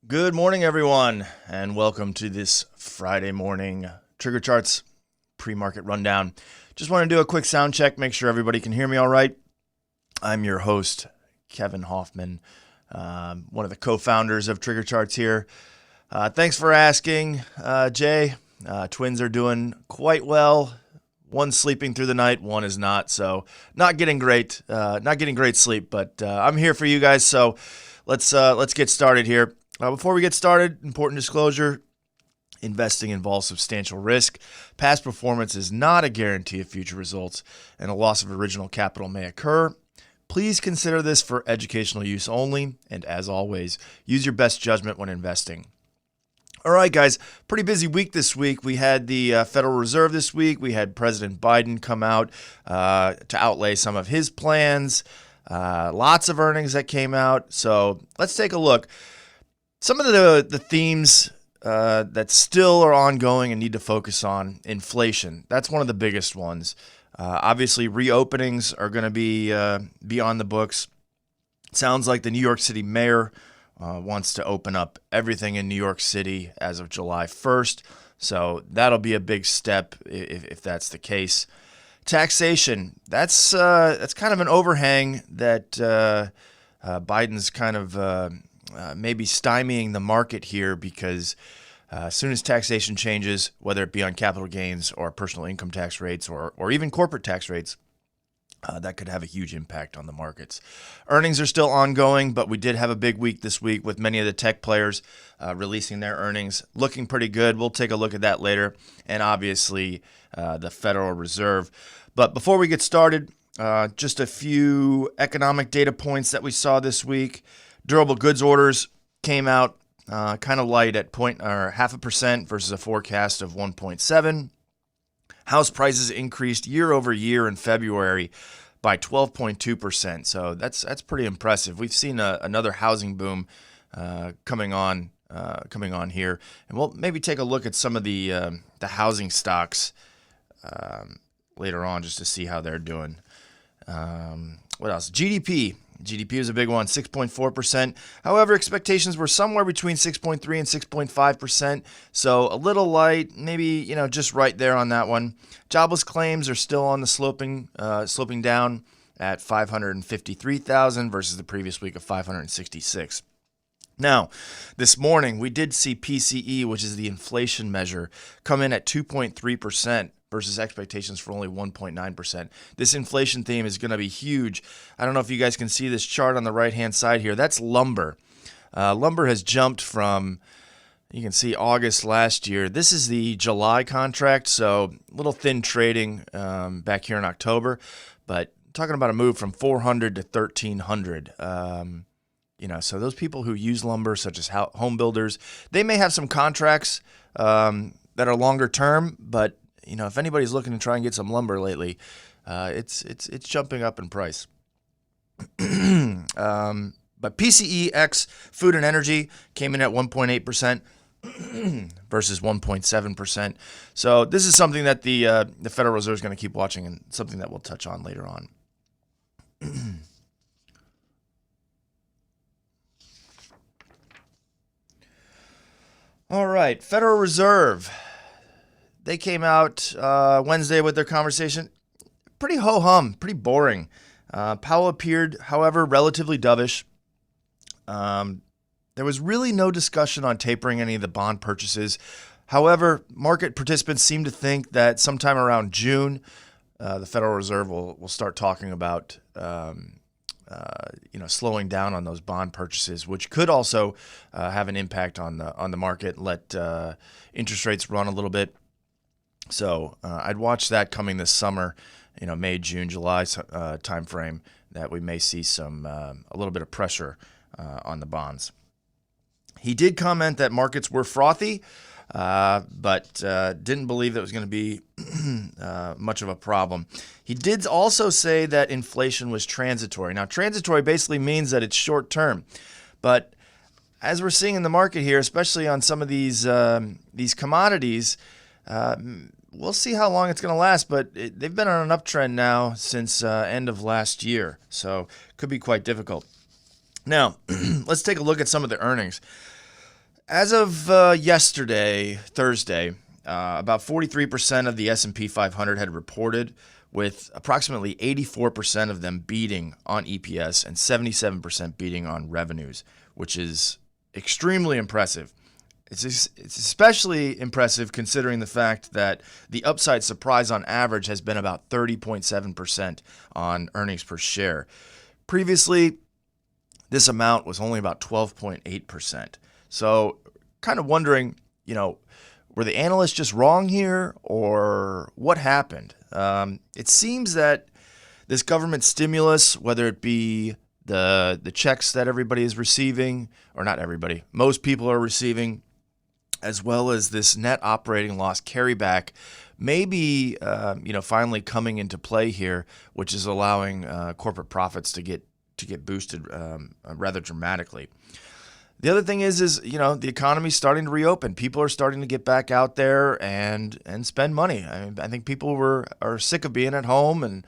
Good morning, everyone, and welcome to this Friday morning TriggerCharts pre-market rundown. Just want to do a quick sound check, make sure everybody can hear me all right. I'm your host, Kevin Hoffman, one of the co-founders of TriggerCharts here. Thanks for asking, Jay. Twins are doing quite well. One's sleeping through the night, one is not, so not getting great sleep. But I'm here for you guys, so let's get started here. Before we get started, important disclosure, investing involves substantial risk. Past performance is not a guarantee of future results, and a loss of original capital may occur. Please consider this for educational use only, and as always, use your best judgment when investing. All right, guys, pretty busy week this week. We had the Federal Reserve this week. We had President Biden come out to outlay some of his plans. Lots of earnings that came out. So let's take a look. Some of the themes that still are ongoing and need to focus on: inflation. That's one of the biggest ones. Obviously, reopenings are going to be on the books. It sounds like the New York City mayor wants to open up everything in New York City as of July 1st. So that'll be a big step if that's the case. Taxation. That's kind of an overhang that Biden's kind of maybe stymieing the market here, because as soon as taxation changes, whether it be on capital gains or personal income tax rates or even corporate tax rates, that could have a huge impact on the markets. Earnings are still ongoing, but we did have a big week this week with many of the tech players releasing their earnings, looking pretty good. We'll take a look at that later, and obviously the Federal Reserve. But before we get started, just a few economic data points that we saw this week. Durable goods orders came out kind of light at 0.5% versus a forecast of 1.7. House prices increased year over year in February by 12.2%. So that's pretty impressive. We've seen another housing boom coming on here, and we'll maybe take a look at some of the housing stocks later on just to see how they're doing. What else? GDP. GDP is a big one, 6.4%. However, expectations were somewhere between 6.3 and 6.5%. So a little light, maybe, just right there on that one. Jobless claims are still on the sloping down at 553,000 versus the previous week of 566. Now, this morning, we did see PCE, which is the inflation measure, come in at 2.3%. versus expectations for only 1.9%. This inflation theme is going to be huge. I don't know if you guys can see this chart on the right-hand side here. That's lumber. Lumber has jumped from, you can see, August last year. This is the July contract, so a little thin trading back here in October. But talking about a move from 400 to 1,300. So those people who use lumber, such as home builders, they may have some contracts that are longer term, but if anybody's looking to try and get some lumber lately, it's jumping up in price. But PCE X food and energy came in at 1.8% versus 1.7%. So this is something that the Federal Reserve is going to keep watching, and something that we'll touch on later on. All right, Federal Reserve. They came out Wednesday with their conversation. Pretty ho-hum, pretty boring. Powell appeared, however, relatively dovish. There was really no discussion on tapering any of the bond purchases. However, market participants seem to think that sometime around June, the Federal Reserve will start talking about slowing down on those bond purchases, which could also have an impact on the market, let interest rates run a little bit. So I'd watch that coming this summer, May, June, July timeframe, that we may see a little bit of pressure on the bonds. He did comment that markets were frothy, but didn't believe that was going to be much of a problem. He did also say that inflation was transitory. Now, transitory basically means that it's short term, but as we're seeing in the market here, especially on some of these commodities, we'll see how long it's going to last, but they've been on an uptrend now since end of last year, so could be quite difficult. Now, let's take a look at some of the earnings. As of yesterday, Thursday, about 43% of the S&P 500 had reported, with approximately 84% of them beating on EPS and 77% beating on revenues, which is extremely impressive. It's especially impressive considering the fact that the upside surprise on average has been about 30.7% on earnings per share. Previously, this amount was only about 12.8%. So kind of wondering, were the analysts just wrong here or what happened? It seems that this government stimulus, whether it be the checks that everybody is receiving, or not everybody, most people are receiving, as well as this net operating loss carryback, may be finally coming into play here, which is allowing corporate profits to get boosted rather dramatically. The other thing is the economy's starting to reopen. People are starting to get back out there and spend money. I think people are sick of being at home and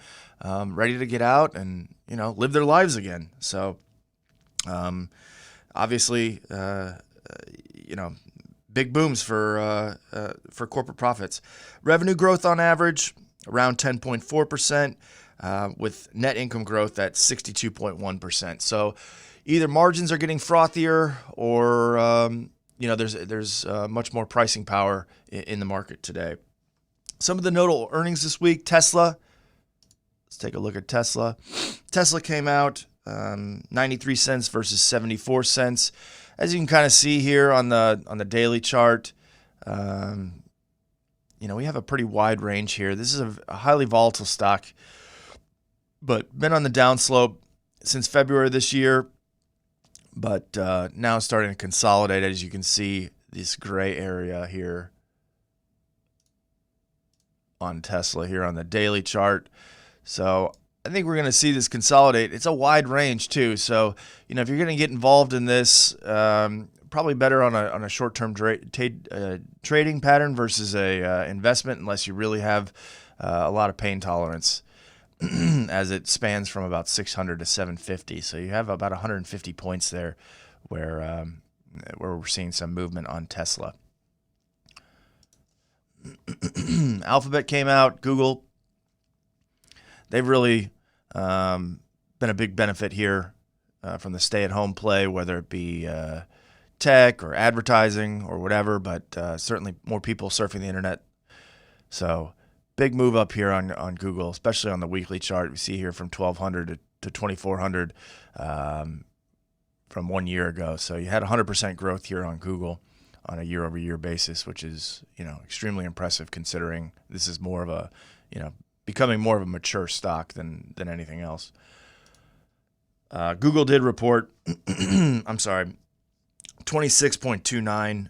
ready to get out and live their lives again. So obviously big booms for corporate profits. Revenue growth on average around 10.4%, with net income growth at 62.1%. So either margins are getting frothier, or there's much more pricing power in the market today. Some of the notable earnings this week: Tesla. Let's take a look at Tesla. Tesla came out 93 cents versus 74 cents. As you can kind of see here on the daily chart, we have a pretty wide range here. This is a highly volatile stock, but been on the downslope since February this year, but now starting to consolidate. As you can see, this gray area here on Tesla here on the daily chart. So I think we're going to see this consolidate. It's a wide range too. So, if you're going to get involved in this, probably better on a short-term trading pattern versus a investment, unless you really have a lot of pain tolerance, as it spans from about 600 to 750. So you have about 150 points there where we're seeing some movement on Tesla. Alphabet came out, Google. They've really been a big benefit here from the stay-at-home play, whether it be tech or advertising or whatever, but certainly more people surfing the internet. So big move up here on Google, especially on the weekly chart. We see here from 1,200 to 2,400 from 1 year ago. So you had 100% growth here on Google on a year-over-year basis, which is extremely impressive considering this is more of a becoming more of a mature stock than anything else. Google did report, $26.29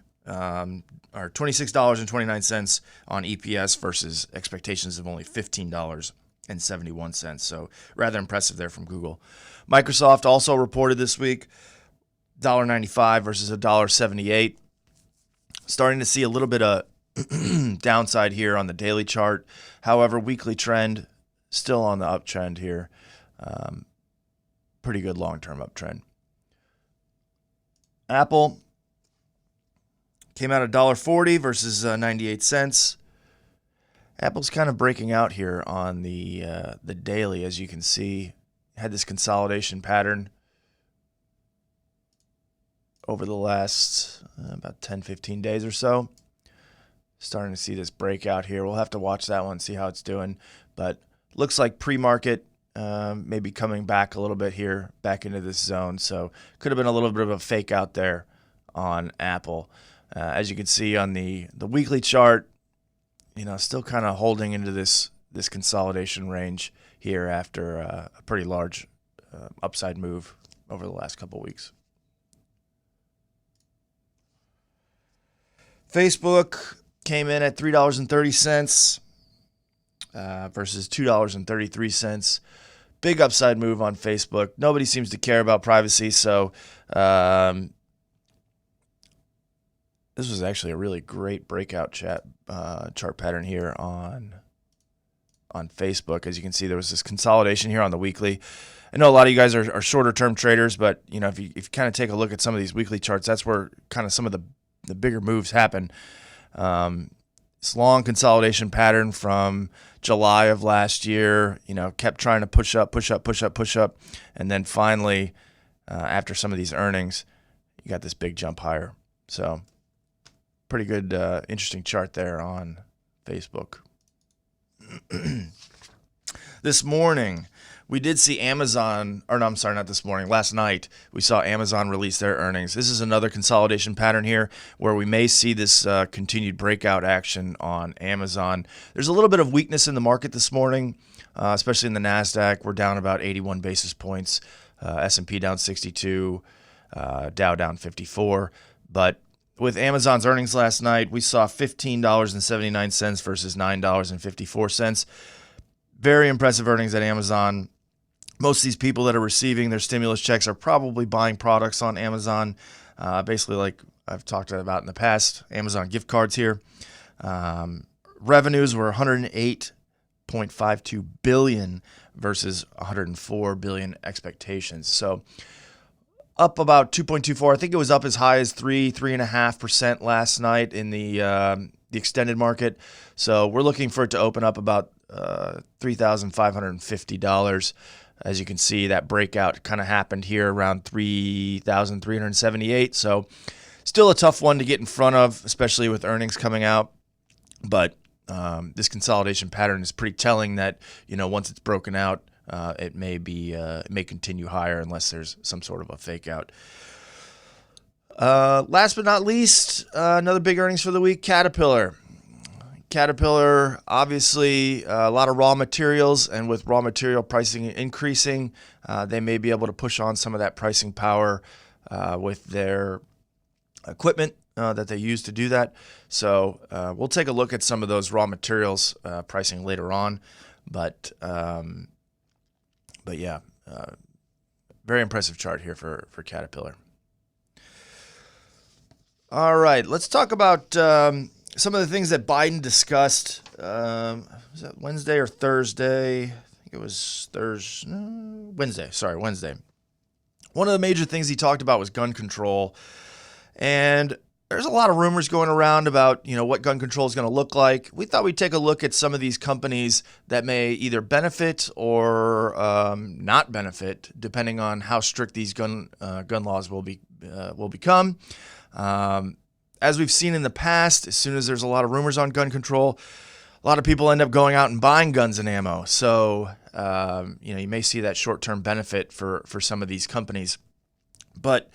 or $26.29 on EPS versus expectations of only $15.71. So rather impressive there from Google. Microsoft also reported this week, $1.95 versus $1.78. Starting to see a little bit of downside here on the daily chart. However, weekly trend still on the uptrend here. Pretty good long-term uptrend. Apple came out at $1.40 versus 98 cents. Apple's kind of breaking out here on the daily, as you can see. Had this consolidation pattern over the last about 10-15 days or so. Starting to see this breakout here. We'll have to watch that one, see how it's doing. But looks like pre-market maybe coming back a little bit here, back into this zone. So could have been a little bit of a fake out there on Apple. As you can see on the weekly chart, still kind of holding into this consolidation range here after a pretty large upside move over the last couple weeks. Facebook came in at $3.30 versus $2.33. Big upside move on Facebook. Nobody seems to care about privacy, so this was actually a really great breakout chart pattern here on Facebook. As you can see, there was this consolidation here on the weekly. I know a lot of you guys are shorter term traders, but if you kind of take a look at some of these weekly charts, that's where kind of some of the the bigger moves happen. This long consolidation pattern from July of last year, kept trying to push up, and then finally, after some of these earnings, you got this big jump higher. So, pretty good, interesting chart there on Facebook. This morning, we did see Amazon, or no, I'm sorry, not this morning. Last night, we saw Amazon release their earnings. This is another consolidation pattern here where we may see this continued breakout action on Amazon. There's a little bit of weakness in the market this morning, especially in the Nasdaq. We're down about 81 basis points. S&P down 62, Dow down 54. But with Amazon's earnings last night, we saw $15.79 versus $9.54. Very impressive earnings at Amazon. Most of these people that are receiving their stimulus checks are probably buying products on Amazon, basically like I've talked about in the past, Amazon gift cards here. Revenues were $108.52 billion versus $104 billion expectations. So up about 2.24. I think it was up as high as 3.5% last night in the extended market. So we're looking for it to open up about $3,550. As you can see, that breakout kind of happened here around 3,378. So still a tough one to get in front of, especially with earnings coming out. But this consolidation pattern is pretty telling that, once it's broken out, it may continue higher unless there's some sort of a fake out. Last but not least, another big earnings for the week, Caterpillar. Caterpillar, obviously, a lot of raw materials, and with raw material pricing increasing, they may be able to push on some of that pricing power with their equipment that they use to do that. So we'll take a look at some of those raw materials pricing later on. But yeah, very impressive chart here for Caterpillar. All right, let's talk about some of the things that Biden discussed. Was that Wednesday or Thursday? I think it was Wednesday. Wednesday. One of the major things he talked about was gun control. And there's a lot of rumors going around about, what gun control is going to look like. We thought we'd take a look at some of these companies that may either benefit or not benefit, depending on how strict these gun laws will become. As we've seen in the past, as soon as there's a lot of rumors on gun control, a lot of people end up going out and buying guns and ammo. So, you may see that short-term benefit for some of these companies. But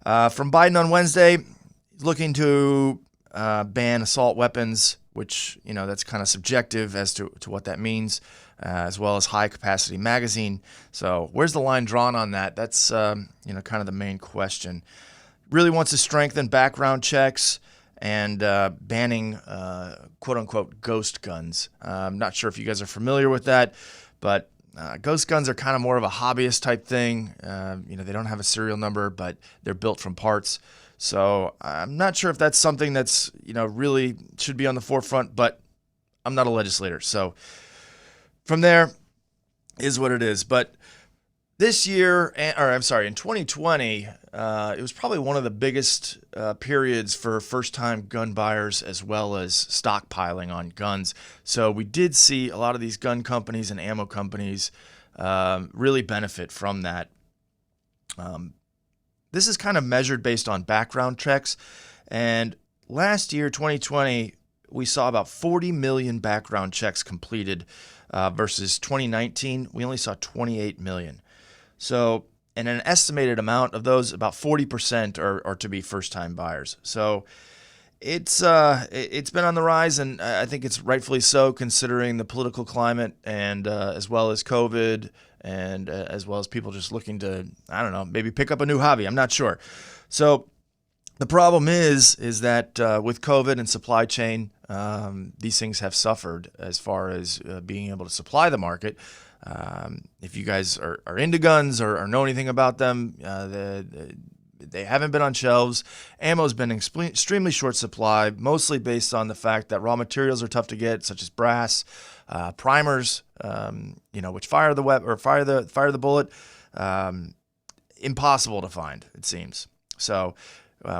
from Biden on Wednesday, looking to ban assault weapons, which, that's kind of subjective as to what that means, as well as high-capacity magazine. So where's the line drawn on that? That's, kind of the main question. Really wants to strengthen background checks and banning quote-unquote ghost guns. I'm not sure if you guys are familiar with that, but ghost guns are kind of more of a hobbyist type thing. They don't have a serial number, but they're built from parts. So I'm not sure if that's something that's, really should be on the forefront, but I'm not a legislator. So from there is what it is. But this year, in 2020, it was probably one of the biggest periods for first-time gun buyers as well as stockpiling on guns. So we did see a lot of these gun companies and ammo companies really benefit from that. This is kind of measured based on background checks. And last year, 2020, we saw about 40 million background checks completed versus 2019, we only saw 28 million. So, and an estimated amount of those, about 40% are to be first-time buyers. So it's been on the rise, and I think it's rightfully so, considering the political climate and as well as COVID and as well as people just looking to, maybe pick up a new hobby. I'm not sure. So the problem is that with COVID and supply chain, these things have suffered as far as being able to supply the market. If you guys are into guns or know anything about them, they haven't been on shelves. Ammo's been extremely short supply, mostly based on the fact that raw materials are tough to get, such as brass, primers, which fire the bullet, impossible to find, it seems. So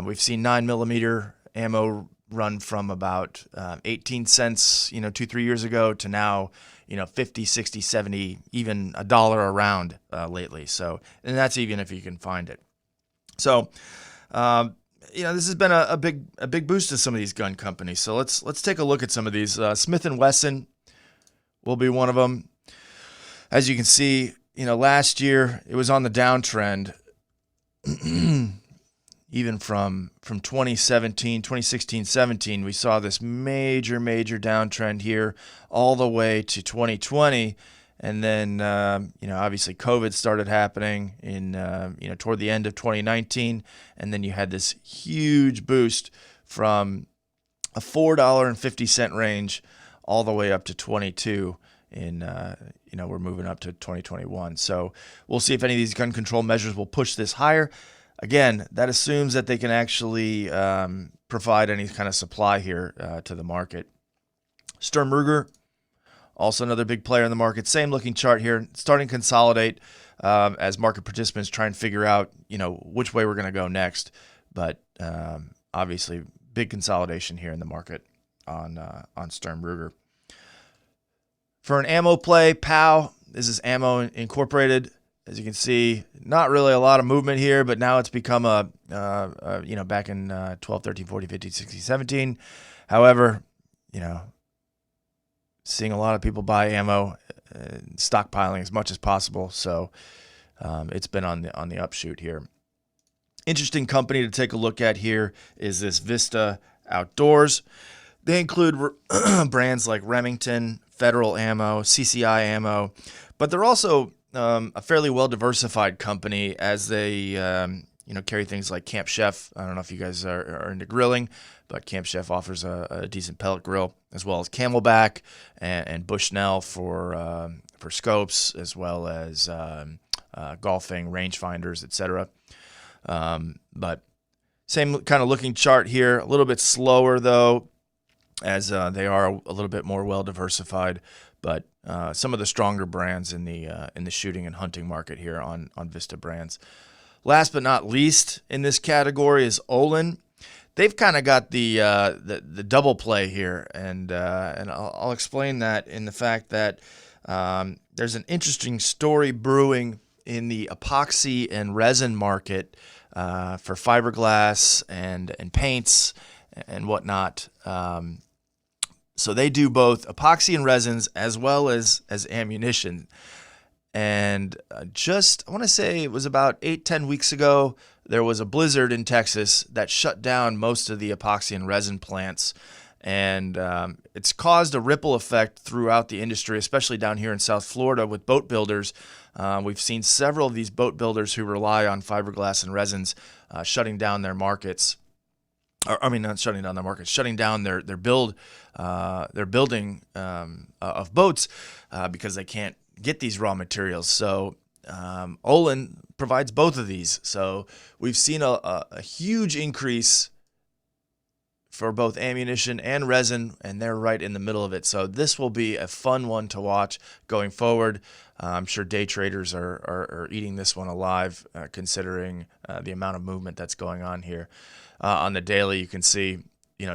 We've seen 9mm ammo run from about 18 cents, 2-3 years ago to now, 50, 60, 70, even $1 a round lately. So, and that's even if you can find it. So, this has been a big boost to some of these gun companies. So let's take a look at some of these. Smith & Wesson will be one of them. As you can see, last year it was on the downtrend. Even from 2016, 17, we saw this major downtrend here all the way to 2020. And then, obviously COVID started happening in, toward the end of 2019. And then you had this huge boost from a $4.50 range all the way up to 22 in, we're moving up to 2021. So we'll see if any of these gun control measures will push this higher. Again, that assumes that they can actually provide any kind of supply here to the market. Sturm Ruger, also another big player in the market. Same looking chart here, starting to consolidate as market participants try and figure out, which way we're going to go next. But obviously, big consolidation here in the market on Sturm Ruger. For an ammo play, POW, this is Ammo Incorporated. As you can see, not really a lot of movement here, but now it's become back in 12, 13, 14, 15, 16, 17. However, seeing a lot of people buy ammo, stockpiling as much as possible. So it's been on the upshoot here. Interesting company to take a look at here is this Vista Outdoors. They include brands like Remington, Federal Ammo, CCI Ammo, but they're also a fairly well-diversified company as they, carry things like Camp Chef. I don't know if you guys are into grilling, but Camp Chef offers a decent pellet grill, as well as Camelback and Bushnell for scopes, as well as golfing, rangefinders, etc. But same kind of looking chart here, a little bit slower though, as they are a little bit more well-diversified. But some of the stronger brands in the shooting and hunting market here on Vista brands. Last but not least in this category is Olin. They've kind of got the double play here, and I'll explain that in the fact that there's an interesting story brewing in the epoxy and resin market for fiberglass and paints and whatnot. So they do both epoxy and resins as well as ammunition. And I want to say it was about 8-10 weeks ago, there was a blizzard in Texas that shut down most of the epoxy and resin plants. And it's caused a ripple effect throughout the industry, especially down here in South Florida with boat builders. We've seen several of these boat builders who rely on fiberglass and resins shutting down their markets. Not shutting down their markets, shutting down their building of boats because they can't get these raw materials. So Olin provides both of these. So we've seen a huge increase for both ammunition and resin, and they're right in the middle of it. So this will be a fun one to watch going forward. I'm sure day traders are eating this one alive, considering the amount of movement that's going on here. On the daily, you can see,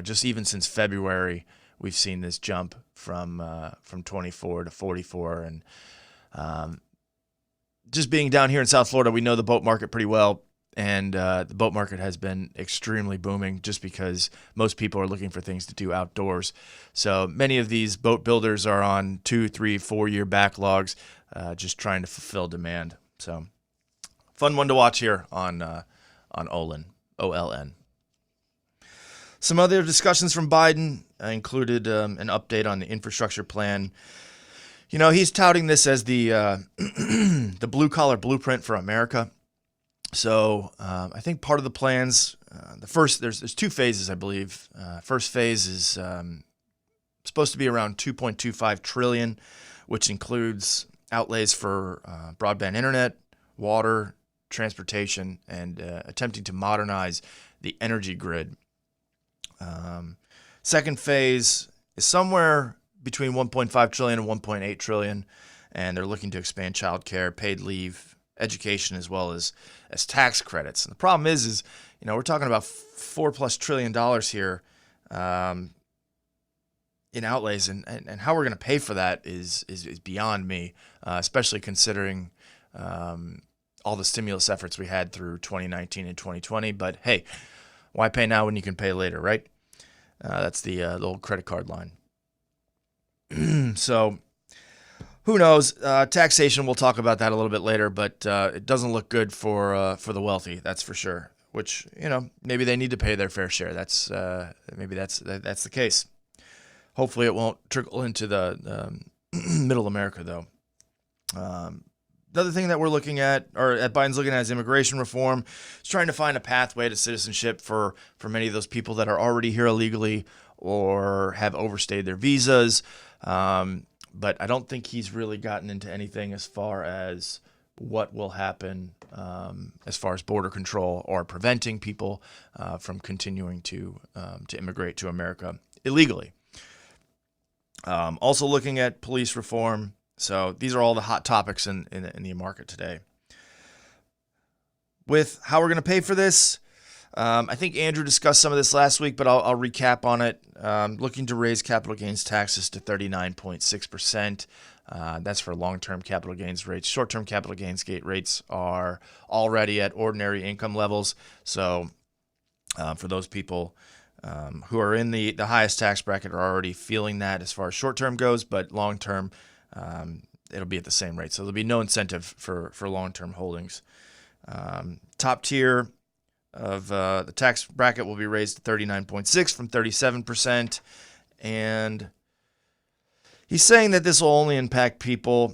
just even since February, we've seen this jump from 24 to 44. And just being down here in South Florida, we know the boat market pretty well. And the boat market has been extremely booming just because most people are looking for things to do outdoors. So many of these boat builders are on 2, 3, 4-year backlogs, just trying to fulfill demand. So fun one to watch here on Olin, OLN. Some other discussions from Biden included an update on the infrastructure plan. He's touting this as the the blue-collar blueprint for America. So I think part of the plans, there's 2 phases, I believe. First phase is supposed to be around $2.25 trillion, which includes outlays for broadband internet, water, transportation, and attempting to modernize the energy grid. Second phase is somewhere between $1.5 trillion and $1.8 trillion, and they're looking to expand childcare, paid leave, education, as well as tax credits. And the problem is we're talking about $4+ trillion here in outlays, and how we're going to pay for that is beyond me, especially considering all the stimulus efforts we had through 2019 and 2020. But hey, why pay now when you can pay later, right? That's the old credit card line. So who knows? Taxation, we'll talk about that a little bit later, but it doesn't look good for the wealthy, that's for sure. Which, maybe they need to pay their fair share. Maybe that's the case. Hopefully it won't trickle into the middle America, though. The other thing that we're looking at, or that Biden's looking at, is immigration reform. He's trying to find a pathway to citizenship for many of those people that are already here illegally or have overstayed their visas. But I don't think he's really gotten into anything as far as what will happen as far as border control or preventing people from continuing to immigrate to America illegally. Also looking at police reform. So these are all the hot topics in the market today. With how we're going to pay for this, I think Andrew discussed some of this last week, but I'll recap on it. Looking to raise capital gains taxes to 39.6%. That's for long-term capital gains rates. Short-term capital gains gate rates are already at ordinary income levels. So for those people who are in the highest tax bracket are already feeling that as far as short-term goes, but long-term, it'll be at the same rate. So there'll be no incentive for long-term holdings. Top tier of the tax bracket will be raised to 39.6 from 37%. And he's saying that this will only impact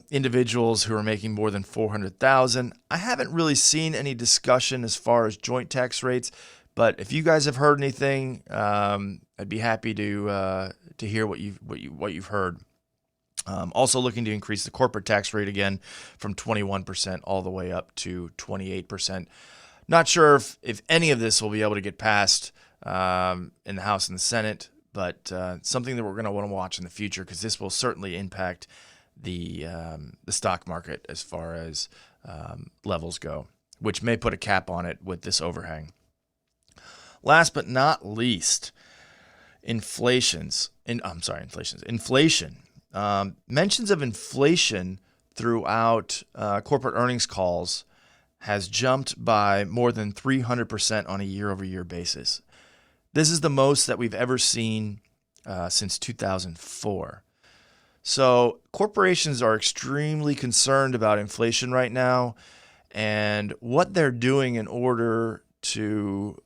individuals who are making more than $400,000. I haven't really seen any discussion as far as joint tax rates, but if you guys have heard anything, I'd be happy to hear what you've heard. Also looking to increase the corporate tax rate again from 21% all the way up to 28%. Not sure if any of this will be able to get passed in the House and the Senate, but something that we're going to want to watch in the future, because this will certainly impact the stock market as far as levels go, which may put a cap on it with this overhang. Last but not least, inflation. Mentions of inflation throughout corporate earnings calls has jumped by more than 300% on a year-over-year basis. This is the most that we've ever seen since 2004. So corporations are extremely concerned about inflation right now, and what they're doing in order to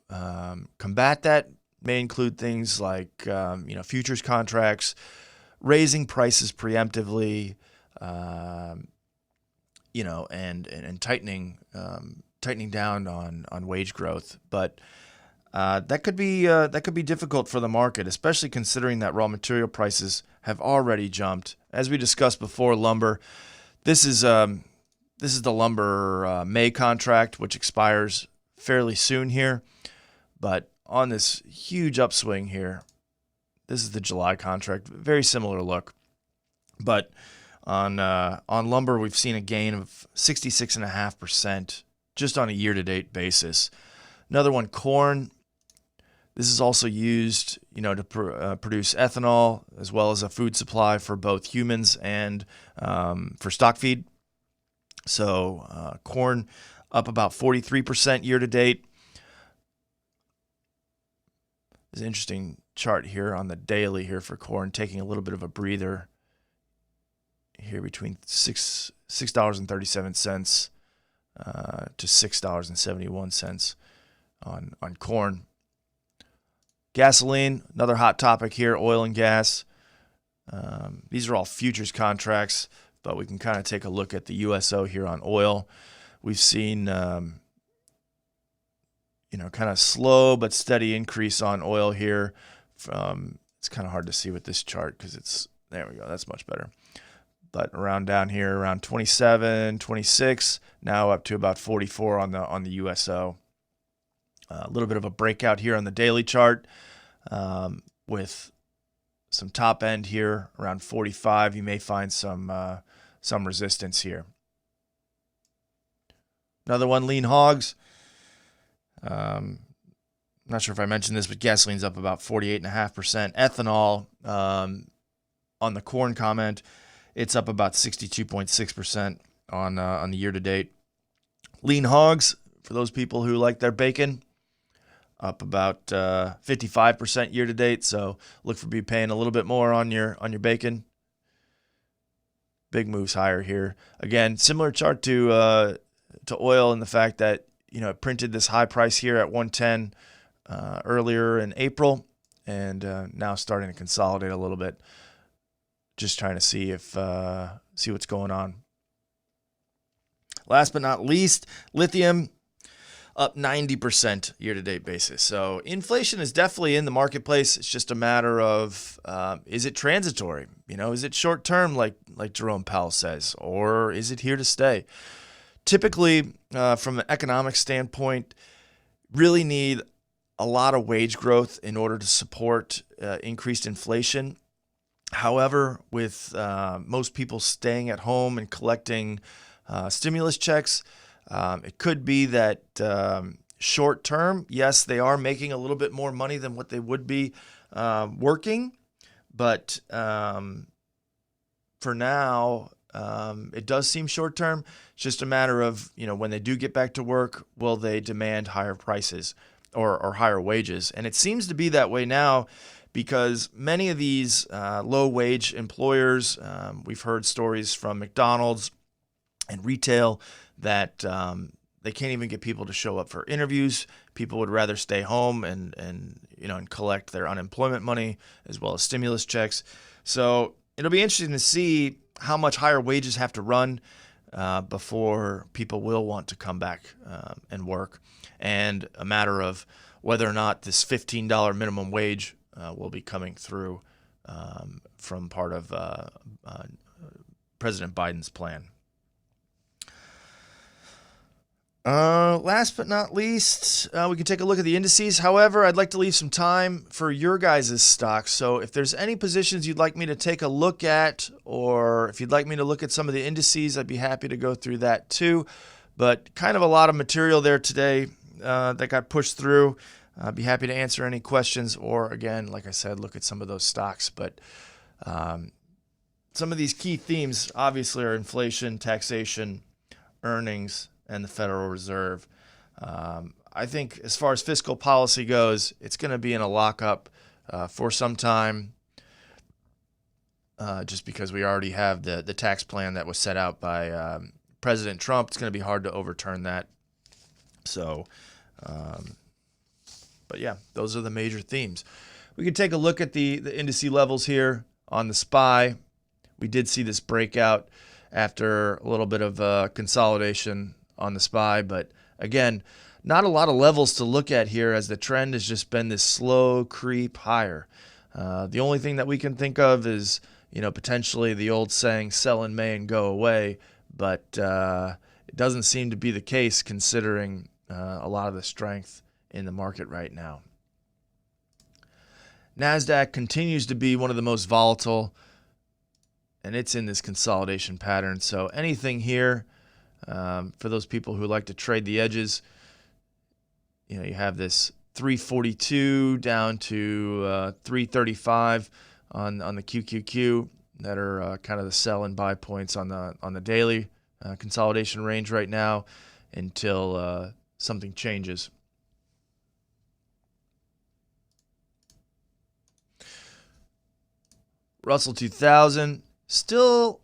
combat that may include things like futures contracts, raising prices preemptively, and tightening down on wage growth. But that could be difficult for the market, especially considering that raw material prices have already jumped. As we discussed before, lumber. This is the lumber May contract, which expires fairly soon here. But on this huge upswing here, this is the July contract, very similar look. But on lumber, we've seen a gain of 66.5% just on a year-to-date basis. Another one, corn. This is also used, to produce ethanol, as well as a food supply for both humans and for stock feed. So corn up about 43% year-to-date. There's an interesting chart here on the daily here for corn, taking a little bit of a breather here between $6.37 to $6.71 on corn. Gasoline, another hot topic here, oil and gas. These are all futures contracts, but we can kind of take a look at the USO here on oil. We've seen kind of slow but steady increase on oil here. It's kind of hard to see with this chart because there we go, that's much better. But around down here, around 27, 26, now up to about 44 on the USO. A little bit of a breakout here on the daily chart with some top end here around 45. You may find some resistance here. Another one, lean hogs. not sure if I mentioned this, but gasoline's up about 48.5%. Ethanol, on the corn comment, it's up about 62.6% on the year to date. Lean hogs, for those people who like their bacon, up about 55% year to date. So look for be paying a little bit more on your bacon. Big moves higher here. Again, similar chart to oil in the fact that it printed this high price here at 110 earlier in April, and now starting to consolidate a little bit. Just trying to see what's going on. Last but not least, lithium up 90% year-to-date basis. So inflation is definitely in the marketplace. It's just a matter of is it transitory? Is it short-term like Jerome Powell says, or is it here to stay? Typically, from an economic standpoint, really need a lot of wage growth in order to support increased inflation. However, with most people staying at home and collecting stimulus checks, it could be that short term, yes, they are making a little bit more money than what they would be working. But for now, it does seem short term. It's just a matter of, when they do get back to work, will they demand higher prices or higher wages? And it seems to be that way now, because many of these low-wage employers, we've heard stories from McDonald's and retail that they can't even get people to show up for interviews. People would rather stay home and collect their unemployment money as well as stimulus checks. So it'll be interesting to see how much higher wages have to run before people will want to come back and work, and a matter of whether or not this $15 minimum wage will be coming through from part of President Biden's plan. Last but not least, we can take a look at the indices. However, I'd like to leave some time for your guys' stocks. So if there's any positions you'd like me to take a look at, or if you'd like me to look at some of the indices, I'd be happy to go through that too. But kind of a lot of material there today that got pushed through. I'd be happy to answer any questions, or again, like I said, look at some of those stocks. But some of these key themes obviously are inflation, taxation, earnings, and the Federal Reserve. I think as far as fiscal policy goes, it's going to be in a lockup for some time, just because we already have the tax plan that was set out by President Trump. It's going to be hard to overturn that. So, but yeah, those are the major themes. We can take a look at the indice levels here on the SPY. We did see this breakout after a little bit of consolidation on the SPY, but again, not a lot of levels to look at here, as the trend has just been this slow creep higher. The only thing that we can think of is, potentially the old saying, sell in May and go away, but it doesn't seem to be the case considering a lot of the strength in the market right now. Nasdaq continues to be one of the most volatile, and it's in this consolidation pattern. So anything here, for those people who like to trade the edges, you have this 342 down to 335 on the QQQ that are kind of the sell and buy points on the daily consolidation range right now until something changes. Russell 2000 still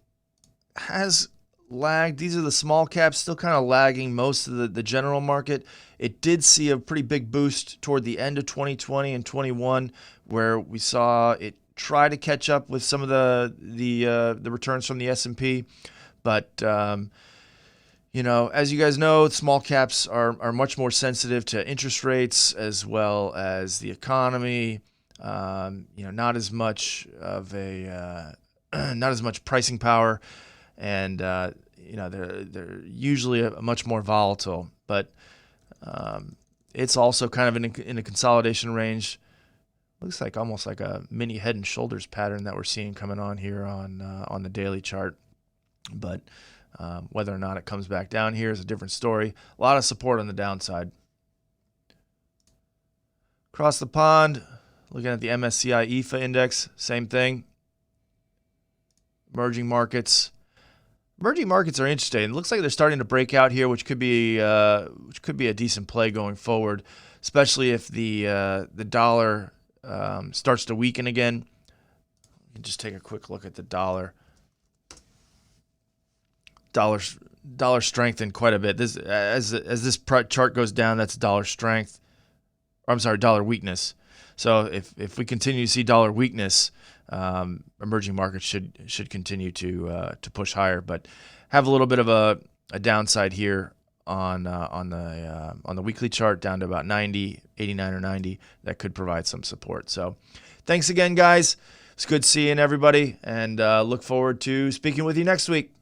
has lagged. These are the small caps, still kind of lagging most of the general market. It did see a pretty big boost toward the end of 2020 and 21, where we saw it try to catch up with some of the returns from the S&P. But as you guys know, small caps are much more sensitive to interest rates as well as the economy. Not as much of not as much pricing power, and they're usually much more volatile. But it's also kind of in a consolidation range. Looks like almost like a mini head and shoulders pattern that we're seeing coming on here on the daily chart. But whether or not it comes back down here is a different story. A lot of support on the downside. Across the pond, looking at the Msci Ifa Index, same thing. Emerging markets. Emerging markets are interesting. It looks like they're starting to break out here, which could be a decent play going forward, especially if the dollar starts to weaken again. You can just take a quick look at the dollar. Dollar strengthened quite a bit. This as this chart goes down, that's dollar strength. Or, I'm sorry, dollar weakness. So if we continue to see dollar weakness, emerging markets should continue to push higher, but have a little bit of a downside here on the weekly chart down to about 90, 89 or 90. That could provide some support. So thanks again, guys. It's good seeing everybody, and look forward to speaking with you next week.